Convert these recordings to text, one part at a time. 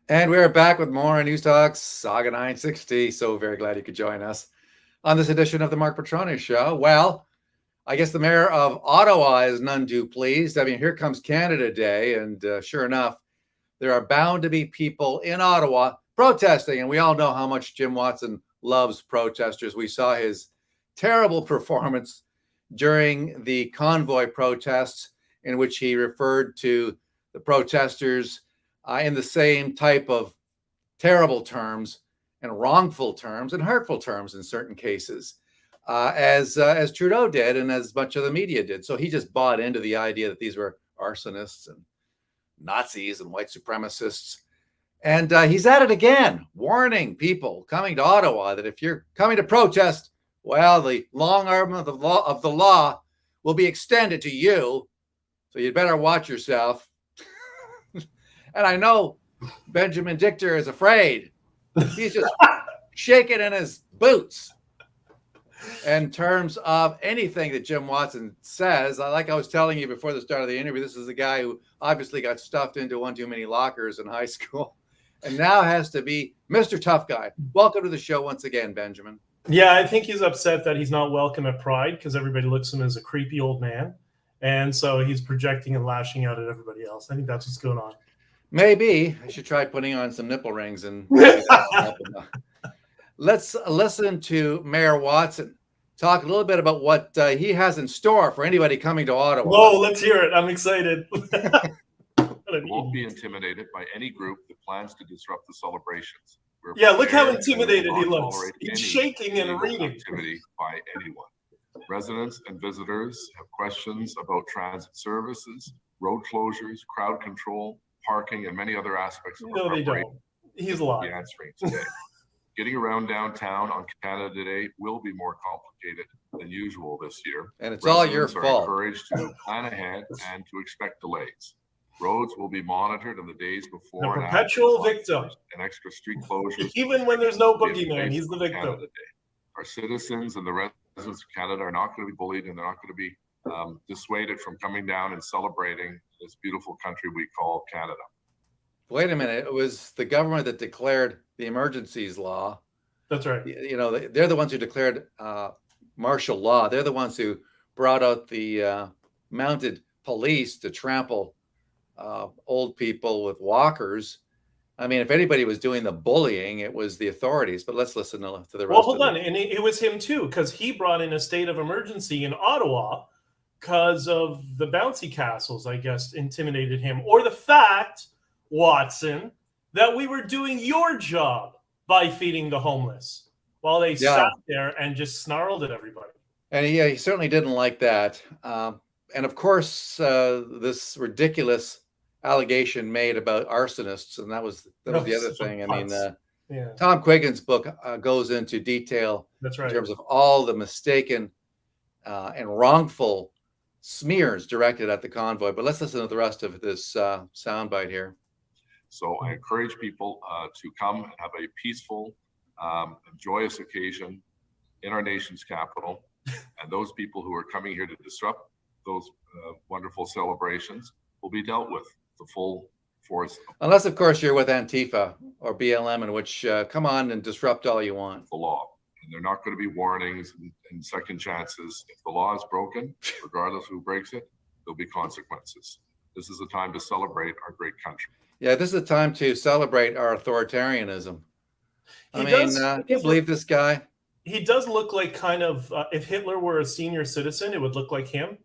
And we're back with more News Talks Saga 960. So very glad you could join us on this edition of the Mark Petroni Show. Well, I guess the mayor of Ottawa is none too pleased. I mean, here comes Canada Day, and sure enough, there are bound to be people in Ottawa protesting. And we all know how much Jim Watson loves protesters. We saw his terrible performance during the convoy protests, in which he referred to the protesters in the same type of terrible terms and wrongful terms and hurtful terms in certain cases, as Trudeau did and as much of the media did. So he just bought into the idea that these were arsonists and Nazis and white supremacists. And he's at it again, warning people coming to Ottawa that if you're coming to protest, well, the long arm of the law will be extended to you. So you'd better watch yourself. And I know Benjamin Dichter is afraid. He's just shaking in his boots in terms of anything that Jim Watson says. Like I was telling you before the start of the interview, this is a guy who obviously got stuffed into one too many lockers in high school and now has to be Mr. Tough Guy. Welcome to the show once again, Benjamin. Yeah, I think he's upset that he's not welcome at Pride because everybody looks at him as a creepy old man. And so he's projecting and lashing out at everybody else. I think that's what's going on. Maybe I should try putting on some nipple rings and let's listen to Mayor Watson talk a little bit about what he has in store for anybody coming to Ottawa. Whoa, let's hear it. I'm excited. Won't be intimidated by any group that plans to disrupt the celebrations. Yeah, look how intimidated he looks. He's shaking and reading. Activity by anyone. Residents and visitors have questions about transit services, road closures, crowd control, parking, and many other aspects of No, they don't. He's lying. Answering today. Getting around downtown on Canada Day will be more complicated than usual this year. And it's all your Residents fault. are encouraged to plan ahead and to expect delays. Roads will be monitored in the days before The and perpetual after victim. and extra street closures. Even when there's no will be in boogeyman, place he's the on victim. Canada Day. Our citizens and the residents of Canada are not going to be bullied, and they're not going to be dissuaded from coming down and celebrating this beautiful country we call Canada. Wait a minute. It was the government that declared the emergencies law. That's right. You know, they're the ones who declared martial law. They're the ones who brought out the mounted police to trample old people with walkers. I mean, if anybody was doing the bullying, it was the authorities. But let's listen to the rest. Well, hold on. And it was him too, because he brought in a state of emergency in Ottawa because of the bouncy castles, I guess, intimidated him. Or the fact, Watson, that we were doing your job by feeding the homeless while they sat there and just snarled at everybody. And he certainly didn't like that. And of course, this ridiculous allegation made about arsonists, and that was the other thing. I mean, Tom Quiggins' book goes into detail. That's right. In terms of all the mistaken and wrongful smears directed at the convoy. But let's listen to the rest of this soundbite here. So I encourage people to come and have a peaceful, joyous occasion in our nation's capital. And those people who are coming here to disrupt those wonderful celebrations will be dealt with the full force. Unless, of course, you're with Antifa or BLM, in which come on and disrupt all you want. The law. And they're not going to be warnings and second chances. If the law is broken, regardless who breaks it, there'll be consequences. This is a time to celebrate our great country. Yeah, this is a time to celebrate our authoritarianism. I mean, can you believe this guy? He does look like kind of, if Hitler were a senior citizen, it would look like him.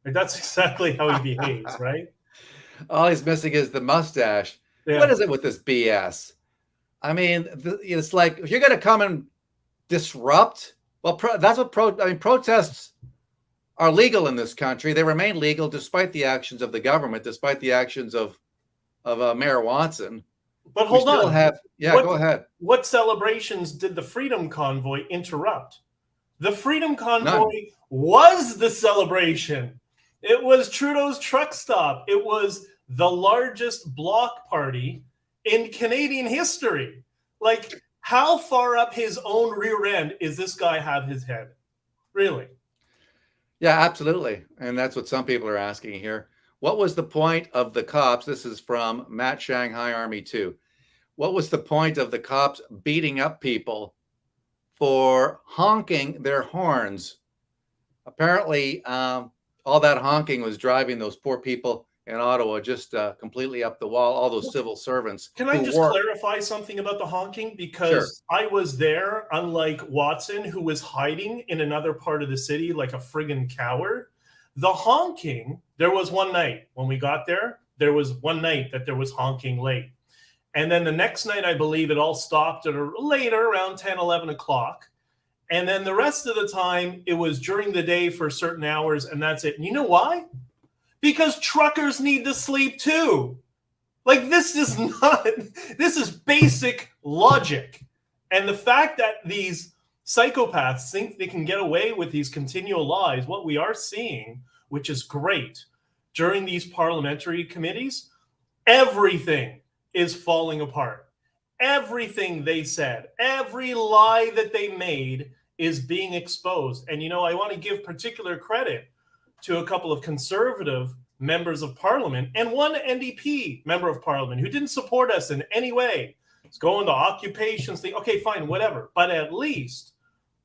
Like, that's exactly how he behaves, right? All he's missing is the mustache. Yeah. What is it with this BS? I mean, it's like, if you're going to come and disrupt, well, that's what protests are legal in this country. They remain legal despite the actions of the government, despite the actions of Mayor Watson. But hold on. Go ahead. What celebrations did the Freedom Convoy interrupt? The Freedom Convoy was the celebration. It was Trudeau's truck stop. It was the largest block party in Canadian history. Like, how far up his own rear end is this guy have his head? Really? Yeah, absolutely. And that's what some people are asking here. What was the point of the cops? This is from Matt Shanghai Army 2. what was the point of the cops beating up people for honking their horns? Apparently, all that honking was driving those poor people in Ottawa just completely up the wall. All those civil servants. Can I just clarify something about the honking? Because I was there, unlike Watson, who was hiding in another part of the city like a friggin' coward. The honking, there was one night when we got there, there was one night that there was honking late. And then the next night, I believe it all stopped at later, around 10, 11 o'clock. And then the rest of the time, it was during the day for certain hours, and that's it. And you know why? Because truckers need to sleep too. Like, this is basic logic. And the fact that these psychopaths think they can get away with these continual lies, what we are seeing, which is great, during these parliamentary committees, everything is falling apart. Everything they said, every lie that they made is being exposed. And, I want to give particular credit to a couple of conservative members of parliament and one NDP member of parliament who didn't support us in any way. It's going to occupations thing. Okay, fine, whatever. But at least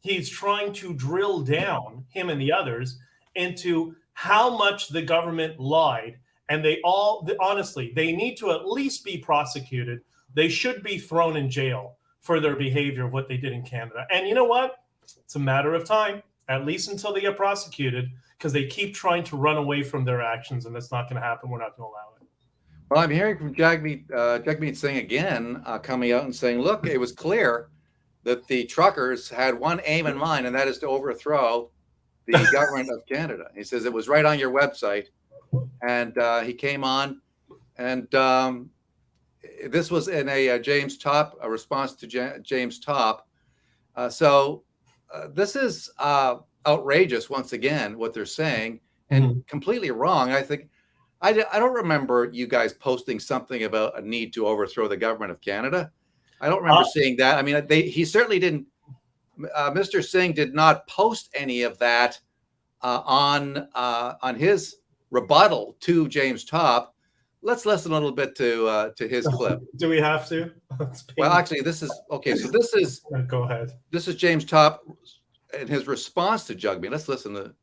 he's trying to drill down, him and the others, into how much the government lied. And honestly, they need to at least be prosecuted. They should be thrown in jail for their behavior of what they did in Canada. And you know what? It's a matter of time, at least until they get prosecuted, because they keep trying to run away from their actions, and that's not going to happen. We're not going to allow it. Well, I'm hearing from Jagmeet Singh again, coming out and saying, look, it was clear that the truckers had one aim in mind, and that is to overthrow the government of Canada. He says it was right on your website. And he came on, and this was in a James Top, a response to James Top. So this is outrageous, once again, what they're saying, and completely wrong. I think I don't remember you guys posting something about a need to overthrow the government of Canada. I don't remember seeing that. I mean, he certainly didn't. Mr. Singh did not post any of that on his rebuttal to James Top. Let's listen a little bit to his clip. Do we have to? Well, actually, this is okay. So this is go ahead. This is James Top and his response to Jagmeet. Let's listen to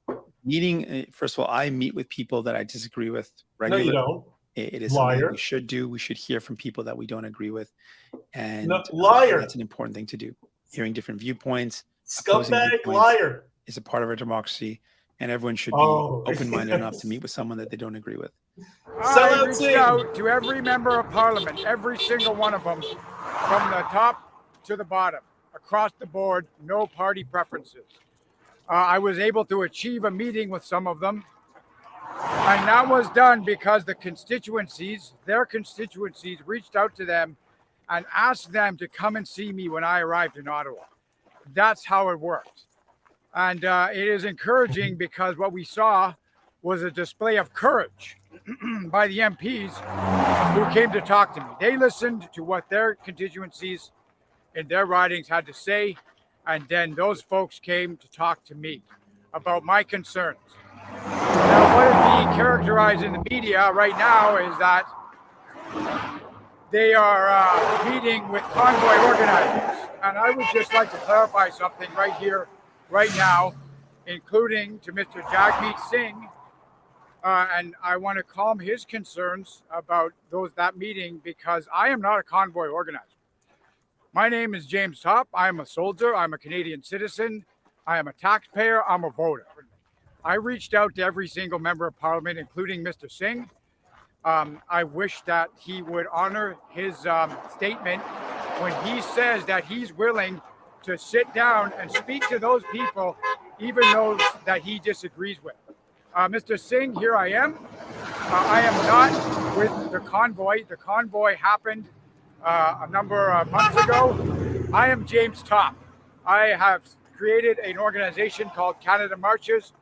meeting. First of all, I meet with people that I disagree with regularly. No, you don't. It is something we should do. We should hear from people that we don't agree with, and liar. That's an important thing to do. Hearing different viewpoints, scumbag, liar, is a part of our democracy. And everyone should be open-minded enough to meet with someone that they don't agree with. I reached out to every member of parliament, every single one of them, from the top to the bottom, across the board, no party preferences. I was able to achieve a meeting with some of them, and that was done because their constituencies reached out to them and asked them to come and see me when I arrived in Ottawa. That's how it worked. And it is encouraging because what we saw was a display of courage by the MPs who came to talk to me. They listened to what their constituencies in their ridings had to say, and then those folks came to talk to me about my concerns. Now, what is being characterized in the media right now is that they are meeting with convoy organizers. And I would just like to clarify something right here, right now, including to Mr. Jagmeet Singh, and I want to calm his concerns about that meeting because I am not a convoy organizer. My name is James Top. I am a soldier. I'm a Canadian citizen. I am a taxpayer. I'm a voter. I reached out to every single member of parliament, including Mr. Singh. I wish that he would honor his statement when he says that he's willing to sit down and speak to those people, even those that he disagrees with. Mr. Singh, here I am. I am not with the convoy. The convoy happened a number of months ago. I am James Top. I have created an organization called Canada Marches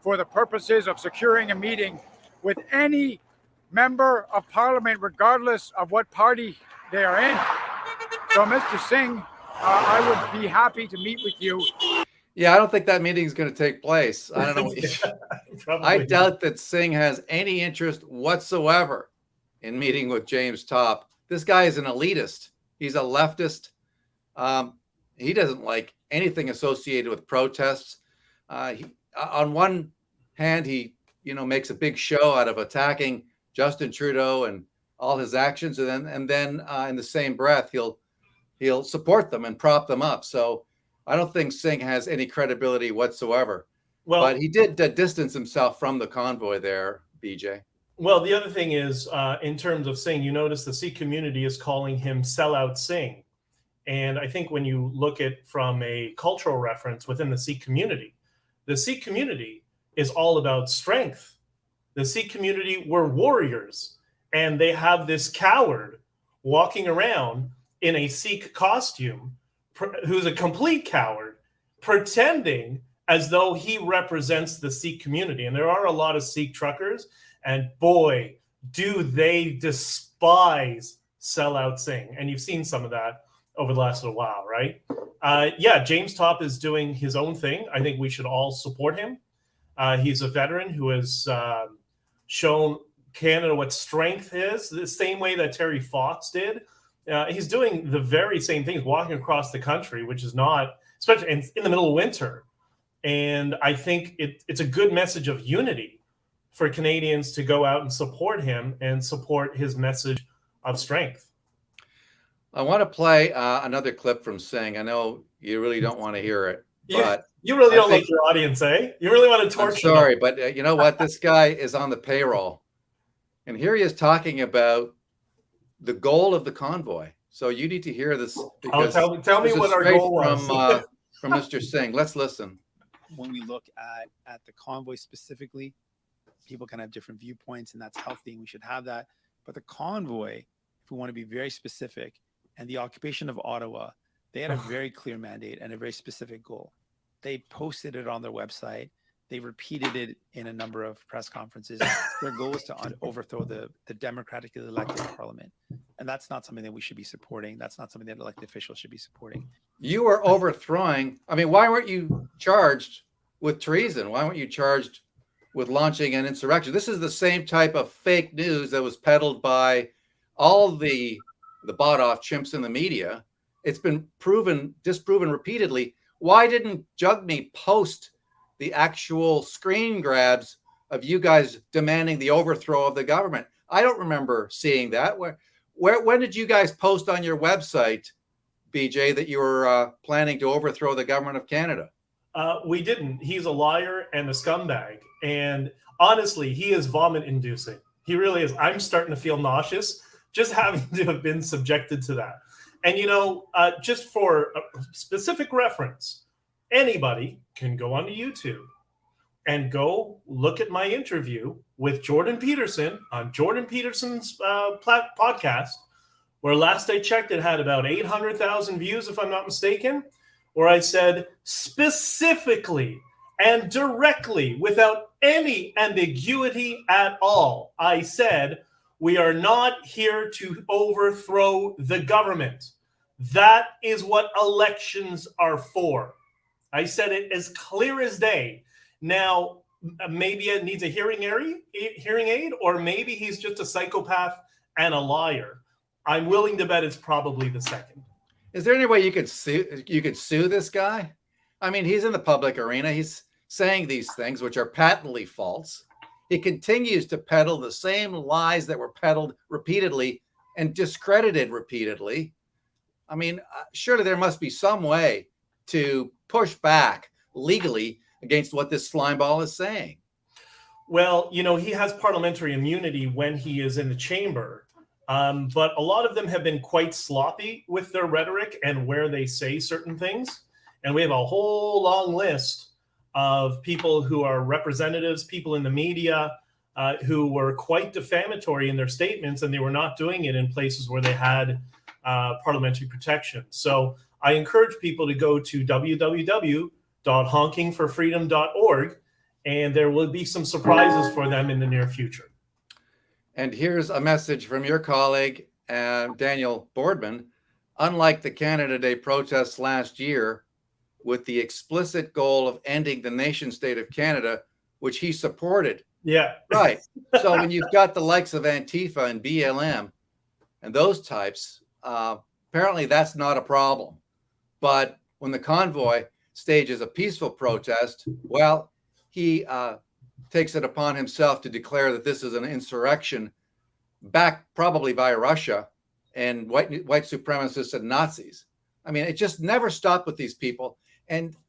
for the purposes of securing a meeting with any member of parliament, regardless of what party they are in. So, Mr. Singh, I would be happy to meet with you. Yeah, I don't think that meeting is going to take place. I don't know. I doubt that Singh has any interest whatsoever in meeting with James Top. This guy is an elitist. He's a leftist. He doesn't like anything associated with protests. On one hand, he makes a big show out of attacking Justin Trudeau and all his actions, and then in the same breath, he'll support them and prop them up. So I don't think Singh has any credibility whatsoever. Well, but he did distance himself from the convoy there, BJ. Well, the other thing is, in terms of Singh, you notice the Sikh community is calling him sellout Singh. And I think when you look at from a cultural reference within the Sikh community is all about strength. The Sikh community were warriors, and they have this coward walking around in a Sikh costume who's a complete coward, pretending as though he represents the Sikh community. And there are a lot of Sikh truckers, and boy, do they despise sellout Singh. And you've seen some of that over the last little while, right? Yeah, James Topp is doing his own thing. I think we should all support him. He's a veteran who has shown Canada what strength is, the same way that Terry Fox did. He's doing the very same things, walking across the country, which is not, especially in the middle of winter. And I think it's a good message of unity for Canadians to go out and support him and support his message of strength. I want to play another clip from Singh. I know you really don't want to hear it, but you really don't like your audience, eh? You really want to torture I'm sorry, them. but you know what? This guy is on the payroll. And here he is talking about the goal of the convoy. So you need to hear this. Tell me what our goal was. From Mr. Singh. Let's listen. When we look at the convoy specifically, people can have different viewpoints, and that's healthy, and we should have that. But the convoy, if we want to be very specific, and the occupation of Ottawa, they had a very clear mandate and a very specific goal. They posted it on their website. They repeated it in a number of press conferences. Their goal is to overthrow the democratically elected parliament. And that's not something that we should be supporting. That's not something that elected officials should be supporting. You were overthrowing. I mean, why weren't you charged with treason? Why weren't you charged with launching an insurrection? This is the same type of fake news that was peddled by all the bought-off chimps in the media. It's been disproven repeatedly. Why didn't Jugme post the actual screen grabs of you guys demanding the overthrow of the government? I don't remember seeing that. When did you guys post on your website, BJ, that you were planning to overthrow the government of Canada? We didn't. He's a liar and a scumbag. And honestly, he is vomit-inducing. He really is. I'm starting to feel nauseous just having to have been subjected to that. And, just for a specific reference, anybody can go onto YouTube and go look at my interview with Jordan Peterson on Jordan Peterson's podcast, where last I checked, it had about 800,000 views, if I'm not mistaken, where I said specifically and directly, without any ambiguity at all, I said, we are not here to overthrow the government. That is what elections are for. I said it as clear as day. Now, maybe it needs a hearing aid, or maybe he's just a psychopath and a liar. I'm willing to bet it's probably the second. Is there any way you could sue this guy? I mean, he's in the public arena. He's saying these things which are patently false. He continues to peddle the same lies that were peddled repeatedly and discredited repeatedly. I mean, surely there must be some way to push back legally against what this slimeball is saying. Well, he has parliamentary immunity when he is in the chamber, but a lot of them have been quite sloppy with their rhetoric and where they say certain things. And we have a whole long list of people who are representatives, people in the media, who were quite defamatory in their statements, and they were not doing it in places where they had parliamentary protection. So I encourage people to go to www.honkingforfreedom.org, and there will be some surprises for them in the near future. And here's a message from your colleague, Daniel Boardman. Unlike the Canada Day protests last year, with the explicit goal of ending the nation state of Canada, which he supported. Yeah. Right. So when you've got the likes of Antifa and BLM and those types apparently that's not a problem. But when the convoy stages a peaceful protest, well, he takes it upon himself to declare that this is an insurrection backed probably by Russia and white supremacists and Nazis. I mean, it just never stopped with these people.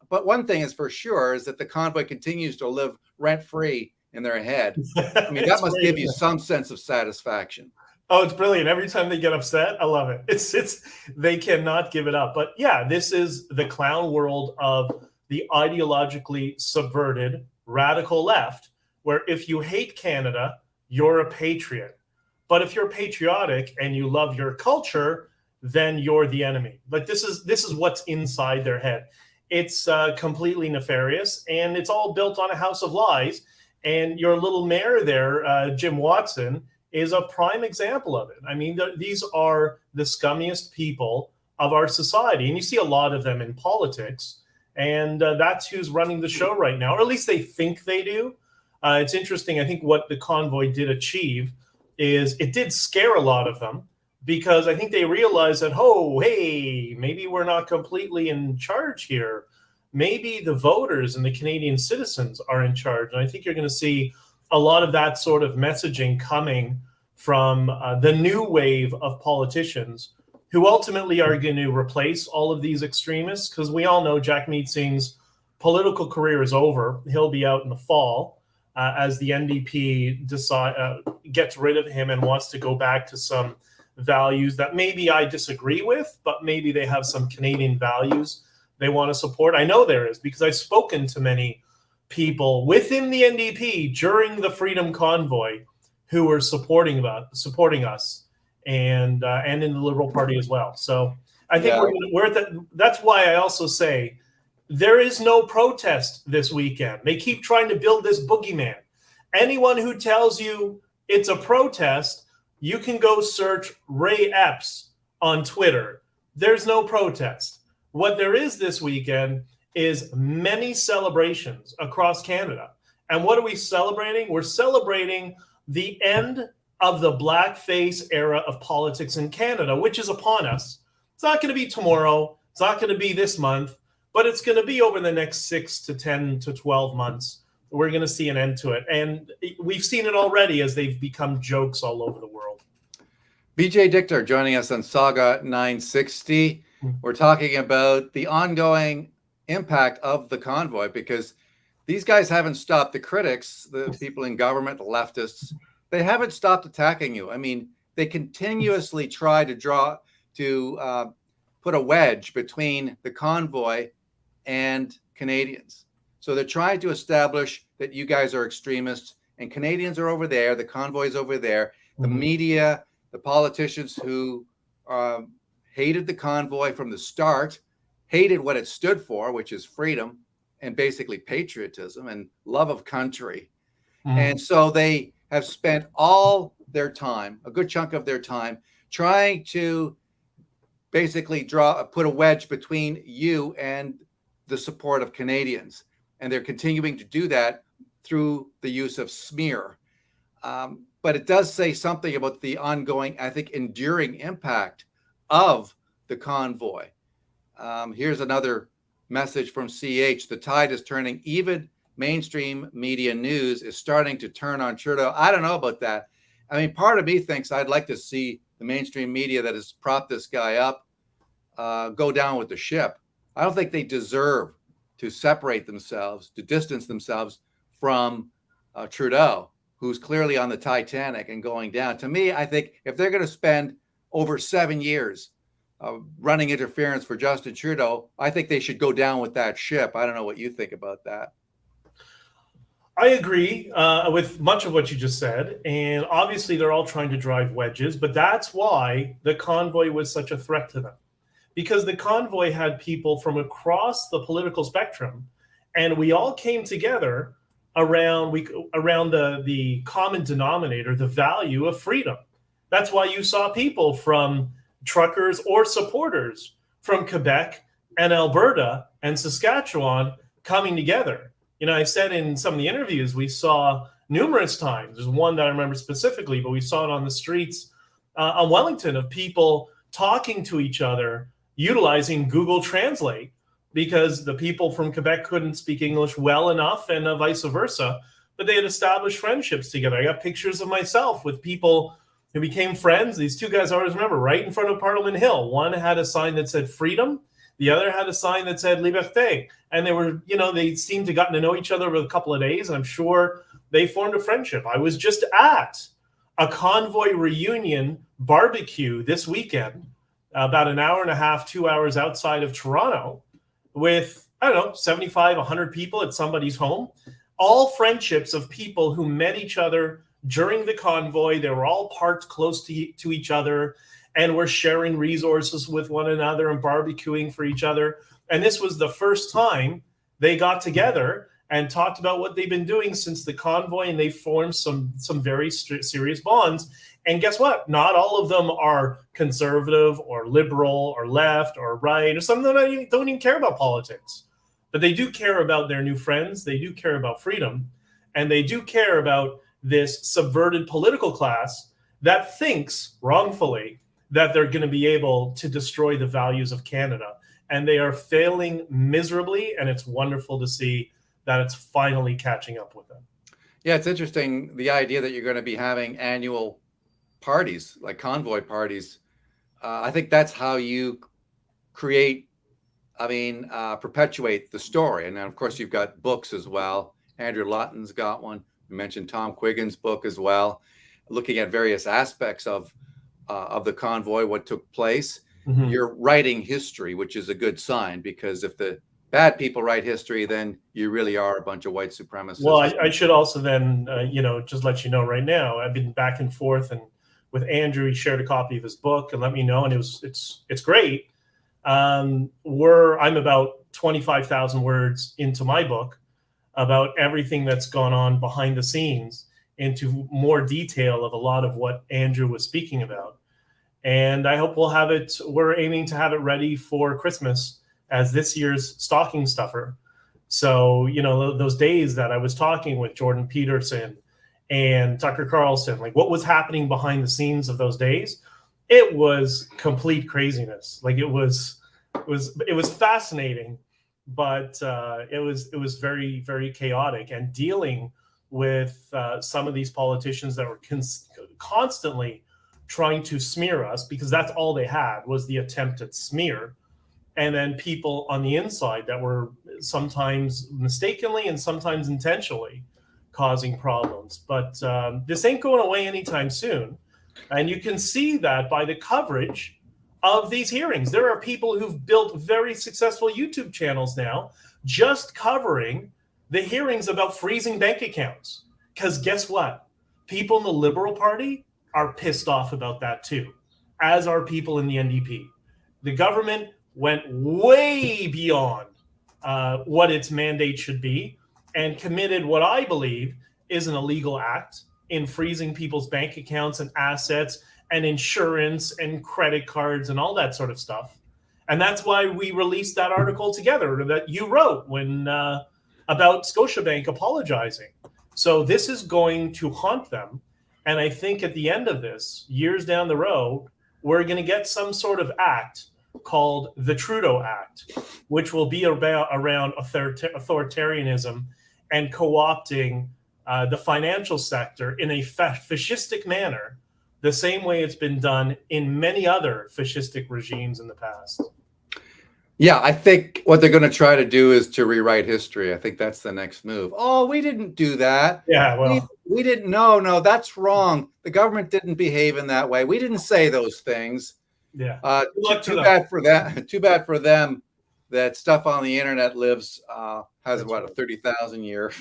But one thing is for sure is that the convoy continues to live rent free in their head. I mean, that must give you some sense of satisfaction. Oh, it's brilliant. Every time they get upset, I love it. It's they cannot give it up. But yeah, this is the clown world of the ideologically subverted radical left, where if you hate Canada, you're a patriot. But if you're patriotic and you love your culture, then you're the enemy. Like this is what's inside their head. It's completely nefarious, and it's all built on a house of lies. And your little mayor there, Jim Watson, is a prime example of it. I mean, these are the scummiest people of our society. And you see a lot of them in politics. And that's who's running the show right now, or at least they think they do. It's interesting. I think what the convoy did achieve is it did scare a lot of them, because I think they realized that, oh, hey, maybe we're not completely in charge here. Maybe the voters and the Canadian citizens are in charge. And I think you're going to see a lot of that sort of messaging coming from the new wave of politicians who ultimately are going to replace all of these extremists, because we all know Jagmeet Singh's political career is over. He'll be out in the fall as the NDP gets rid of him and wants to go back to some values that maybe I disagree with, but maybe they have some Canadian values they want to support. I know there is, because I've spoken to many people within the NDP during the Freedom Convoy who were supporting us, and in the Liberal Party as well. So I think we're at that. That's why I also say there is no protest this weekend. They keep trying to build this boogeyman. Anyone who tells you it's a protest, you can go search Ray Epps on Twitter. There's no protest. What there is this weekend is many celebrations across Canada. And what are we celebrating? We're celebrating the end of the blackface era of politics in Canada, which is upon us. It's not going to be tomorrow. It's not going to be this month, but it's going to be over the next 6 to 10 to 12 months. We're going to see an end to it. And we've seen it already as they've become jokes all over the world. BJ Dichter joining us on Saga 960. We're talking about the ongoing impact of the convoy, because these guys haven't stopped. The critics, the people in government, the leftists, they haven't stopped attacking you. I mean, they continuously try to put a wedge between the convoy and Canadians. So they're trying to establish that you guys are extremists and Canadians are over there, the convoy is over there. The media, the politicians who hated the convoy from the start, hated what it stood for, which is freedom and basically patriotism and love of country. And so they have spent all their time, a good chunk of their time, trying to basically put a wedge between you and the support of Canadians. And they're continuing to do that through the use of smear. But it does say something about the ongoing, I think, enduring impact of the convoy. Here's another message from CH. The tide is turning. Even mainstream media news is starting to turn on Trudeau. I don't know about that. I mean, part of me thinks I'd like to see the mainstream media that has propped this guy up go down with the ship. I don't think they deserve to separate themselves, to distance themselves from Trudeau, who's clearly on the Titanic and going down. To me, I think if they're going to spend over 7 years running interference for Justin Trudeau, I think they should go down with that ship. I don't know what you think about that. I agree with much of what you just said. And obviously, they're all trying to drive wedges, but that's why the convoy was such a threat to them. Because the convoy had people from across the political spectrum, and we all came together around the common denominator, the value of freedom. That's why you saw people from truckers or supporters from Quebec and Alberta and Saskatchewan coming together. You know, I said in some of the interviews, we saw numerous times, there's one that I remember specifically, but we saw it on the streets on Wellington, of people talking to each other utilizing Google Translate, because the people from Quebec couldn't speak English well enough, and vice versa. But they had established friendships together. I got pictures of myself with people who became friends. These two guys I always remember, right in front of Parliament Hill. One had a sign that said freedom. The other had a sign that said liberté. And they were, they seemed to gotten to know each other over a couple of days. And I'm sure they formed a friendship. I was just at a Convoy reunion barbecue this weekend, about an hour and a half, 2 hours outside of Toronto, with, 75, 100 people at somebody's home. All friendships of people who met each other during the convoy. They were all parked close to each other and were sharing resources with one another and barbecuing for each other. And this was the first time they got together and talked about what they've been doing since the convoy, and they formed some very serious bonds. And guess what? Not all of them are conservative or liberal or left or right, or some of them don't even care about politics. But they do care about their new friends. They do care about freedom. And they do care about this subverted political class that thinks, wrongfully, that they're going to be able to destroy the values of Canada. And they are failing miserably. And it's wonderful to see that it's finally catching up with them. Yeah, it's interesting, the idea that you're going to be having annual parties, like convoy parties. I think that's how you create, perpetuate the story. And then, of course, you've got books as well. Andrew Lawton's got one. You mentioned Tom Quiggin's book as well, looking at various aspects of the convoy, what took place. Mm-hmm. You're writing history, which is a good sign, because if the bad people write history, then you really are a bunch of white supremacists. Well, I should also then, just let you know right now, I've been back and forth, and with Andrew, he shared a copy of his book and let me know, and it's great. I'm about 25,000 words into my book about everything that's gone on behind the scenes, into more detail of a lot of what Andrew was speaking about. And I hope we're aiming to have it ready for Christmas as this year's stocking stuffer. So, those days that I was talking with Jordan Peterson and Tucker Carlson, like what was happening behind the scenes of those days, it was complete craziness. Like it was fascinating, but it was very, very chaotic, and dealing with some of these politicians that were constantly trying to smear us, because that's all they had was the attempt at smear. And then people on the inside that were sometimes mistakenly and sometimes intentionally causing problems. But this ain't going away anytime soon. And you can see that by the coverage of these hearings. There are people who've built very successful YouTube channels now just covering the hearings about freezing bank accounts. Because guess what? People in the Liberal Party are pissed off about that too, as are people in the NDP. The government went way beyond what its mandate should be, and committed what I believe is an illegal act in freezing people's bank accounts and assets and insurance and credit cards and all that sort of stuff. And that's why we released that article together that you wrote when about Scotiabank apologizing. So this is going to haunt them. And I think at the end of this, years down the road, we're going to get some sort of act called the Trudeau Act, which will be around authoritarianism and co-opting the financial sector in a fascistic manner, the same way it's been done in many other fascistic regimes in the past. Yeah, I think what they're going to try to do is to rewrite history. I think that's the next move. Oh, we didn't do that. Yeah, well, we didn't. No, that's wrong. The government didn't behave in that way. We didn't say those things. Yeah. Too bad for that. Too bad for them that stuff on the internet has a 30,000 year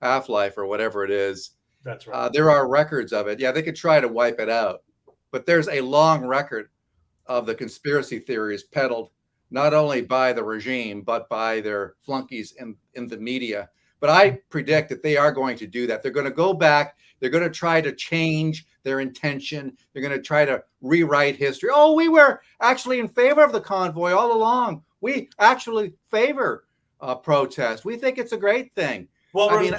half-life or whatever it is. That's right. There are records of it. Yeah, they could try to wipe it out, but there's a long record of the conspiracy theories peddled not only by the regime but by their flunkies in the media. But I predict that they are going to do that. They're going to go back. They're going to try to change their intention. They're going to try to rewrite history. Oh, we were actually in favor of the convoy all along. We actually favor protest. We think it's a great thing. Well, I mean,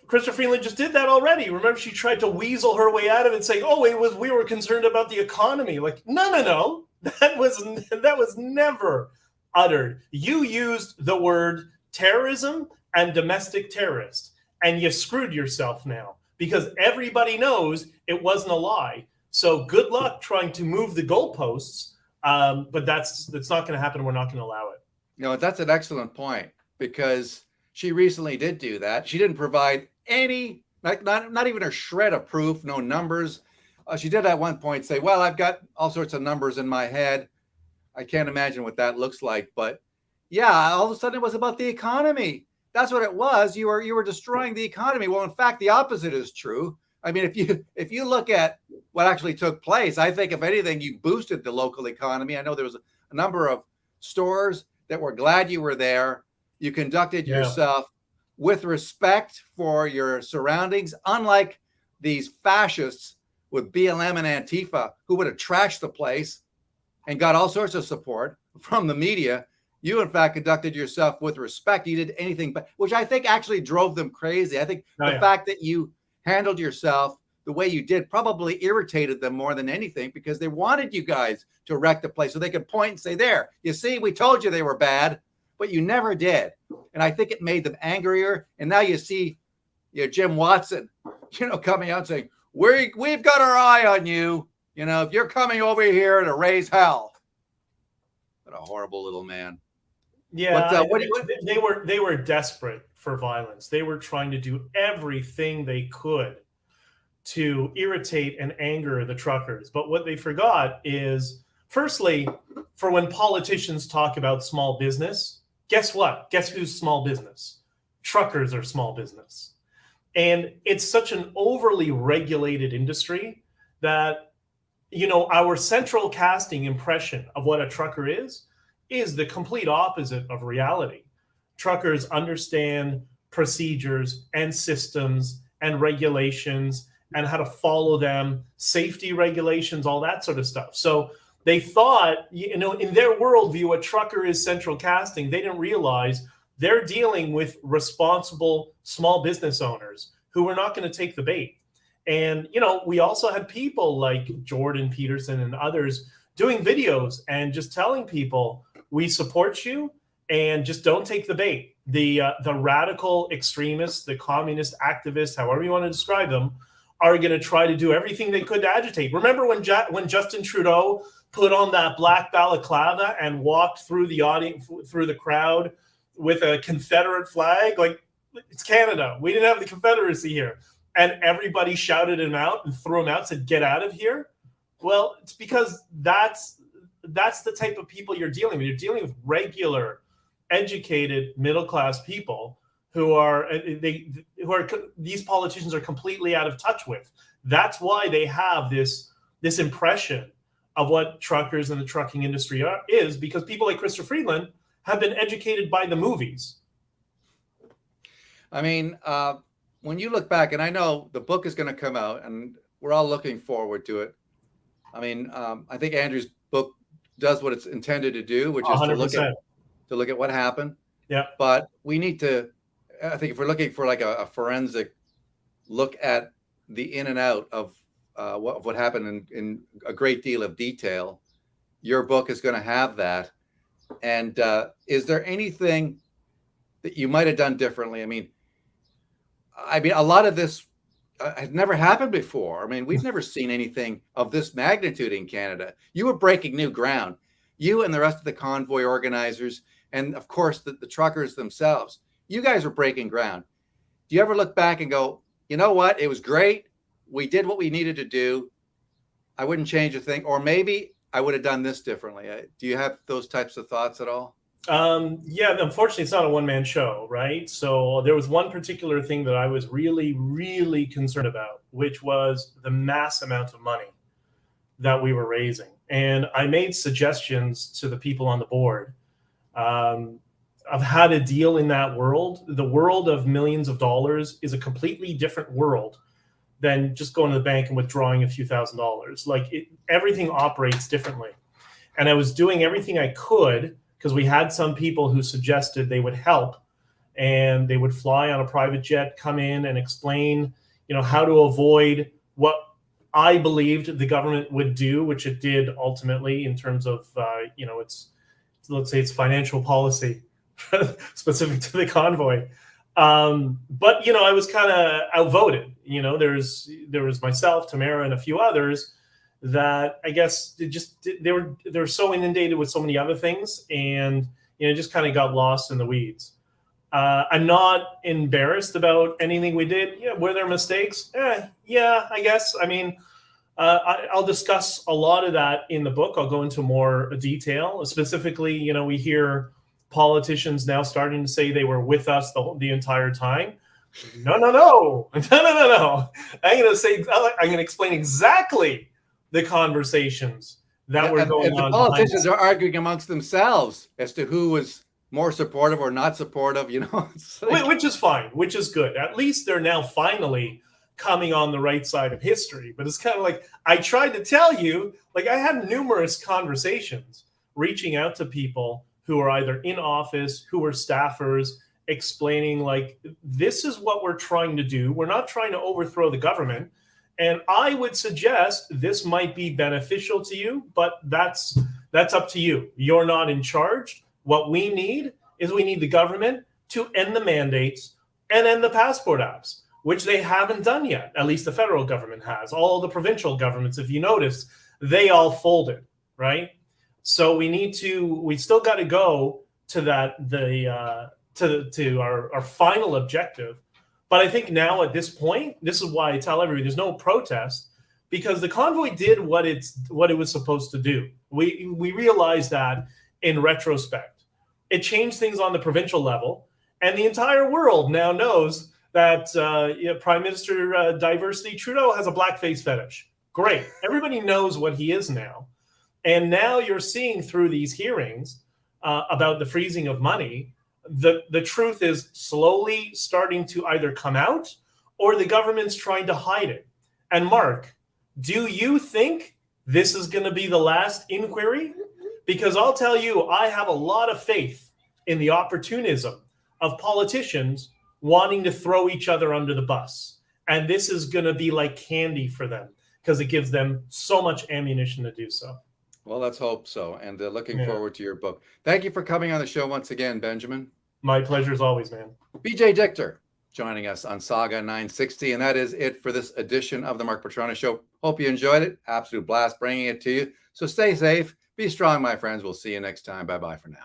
Christopher Freeland just did that already. Remember, she tried to weasel her way out of it, saying, "Oh, we were concerned about the economy." Like, no, that was never uttered. You used the word terrorism and domestic terrorist, and you screwed yourself now because everybody knows it wasn't a lie. So good luck trying to move the goalposts. But that's not going to happen. We're not going to allow it. No, that's an excellent point because she recently did do that. She didn't provide any, not even a shred of proof, no numbers. She did at one point say, well, I've got all sorts of numbers in my head. I can't imagine what that looks like. But yeah, all of a sudden it was about the economy. That's what it was. You were destroying the economy. Well, in fact, the opposite is true. I mean, if you look at what actually took place, I think if anything, you boosted the local economy. I know there was a number of stores that were glad you were there. You conducted yourself with respect for your surroundings, unlike these fascists with BLM and Antifa who would have trashed the place and got all sorts of support from the media. You, in fact, conducted yourself with respect. You did anything but, which I think actually drove them crazy. I think the fact that you handled yourself the way you did probably irritated them more than anything because they wanted you guys to wreck the place so they could point and say, there, you see, we told you they were bad, but you never did. And I think it made them angrier. And now you see Jim Watson, coming out saying, we've got our eye on you. If you're coming over here to raise hell. What a horrible little man. Yeah, they were desperate for violence. They were trying to do everything they could to irritate and anger the truckers. But what they forgot is, firstly, for when politicians talk about small business, guess what? Guess who's small business? Truckers are small business. And it's such an overly regulated industry that, our central casting impression of what a trucker is the complete opposite of reality. Truckers understand procedures and systems and regulations and how to follow them, safety regulations, all that sort of stuff. So they thought, in their worldview, a trucker is central casting. They didn't realize they're dealing with responsible small business owners who were not going to take the bait. And, we also had people like Jordan Peterson and others doing videos and just telling people, we support you and just don't take the bait. The radical extremists, the communist activists, however you want to describe them, are going to try to do everything they could to agitate. Remember when Justin Trudeau put on that black balaclava and walked through the audience, through the crowd with a Confederate flag? Like, it's Canada. We didn't have the Confederacy here. And everybody shouted him out and threw him out, said, get out of here. Well, it's because that's the type of people you're dealing with. You're dealing with regular, educated, middle-class people who these politicians are completely out of touch with. That's why they have this impression of what truckers and the trucking industry is, because people like Christopher Freeland have been educated by the movies. I mean, when you look back, and I know the book is going to come out, and we're all looking forward to it. I mean, I think Andrew's book does what it's intended to do, which is 100%. to look at what happened. Yeah. But we need to, I think if we're looking for like a forensic look at the in and out of what happened in a great deal of detail, your book is going to have that. And is there anything that you might have done differently? I mean, a lot of this had never happened before. I mean, we've never seen anything of this magnitude in Canada. You were breaking new ground. You and the rest of the convoy organizers, and of course the truckers themselves, you guys were breaking ground. Do you ever look back and go, you know what? It was great. We did what we needed to do. I wouldn't change a thing. Or maybe I would have done this differently. Do you have those types of thoughts at all? Yeah, unfortunately, it's not a one-man show, right? So there was one particular thing that I was really, really concerned about, which was the mass amount of money that we were raising. And I made suggestions to the people on the board of how to deal in that world. The world of millions of dollars is a completely different world than just going to the bank and withdrawing a few $1,000s. Like everything operates differently. And I was doing everything I could, because we had some people who suggested they would help and they would fly on a private jet, come in and explain, how to avoid what I believed the government would do, which it did ultimately in terms of, let's say it's financial policy specific to the convoy. But I was kind of outvoted. There was myself, Tamara, and a few others that I guess they were so inundated with so many other things, and just kind of got lost in the weeds. I'm not embarrassed about anything we did. Yeah, were there mistakes? Yeah, I guess. I mean, I'll discuss a lot of that in the book. I'll go into more detail. Specifically, we hear politicians now starting to say they were with us the entire time. No. I'm going to explain exactly the conversations that were going on. The politicians are arguing amongst themselves as to who was more supportive or not supportive, which is fine, which is good. At least they're now finally coming on the right side of history. But it's kind of like, I tried to tell you, like, I had numerous conversations reaching out to people who are either in office, who are staffers, explaining, like, this is what we're trying to do. We're not trying to overthrow the government. And I would suggest this might be beneficial to you, but that's up to you. You're not in charge. What we need is the government to end the mandates and end the passport apps, which they haven't done yet. At least the federal government has. All the provincial governments, if you notice, they all folded, right? So we still got to go to our final objective. But I think now at this point, this is why I tell everybody there's no protest, because the convoy did what it was supposed to do. We realized that in retrospect. It changed things on the provincial level, and the entire world now knows that Prime Minister Diversity Trudeau has a blackface fetish. Great. Everybody knows what he is now. And now you're seeing through these hearings about the freezing of money, the truth is slowly starting to either come out or the government's trying to hide it. And Mark, do you think this is going to be the last inquiry? Because I'll tell you, I have a lot of faith in the opportunism of politicians wanting to throw each other under the bus. And this is going to be like candy for them because it gives them so much ammunition to do so. Well, let's hope so. And looking forward to your book. Thank you for coming on the show once again, Benjamin. My pleasure as always, man. BJ Dichter joining us on Saga 960. And that is it for this edition of the Mark Petrano Show. Hope you enjoyed it. Absolute blast bringing it to you. So stay safe. Be strong, my friends. We'll see you next time. Bye-bye for now.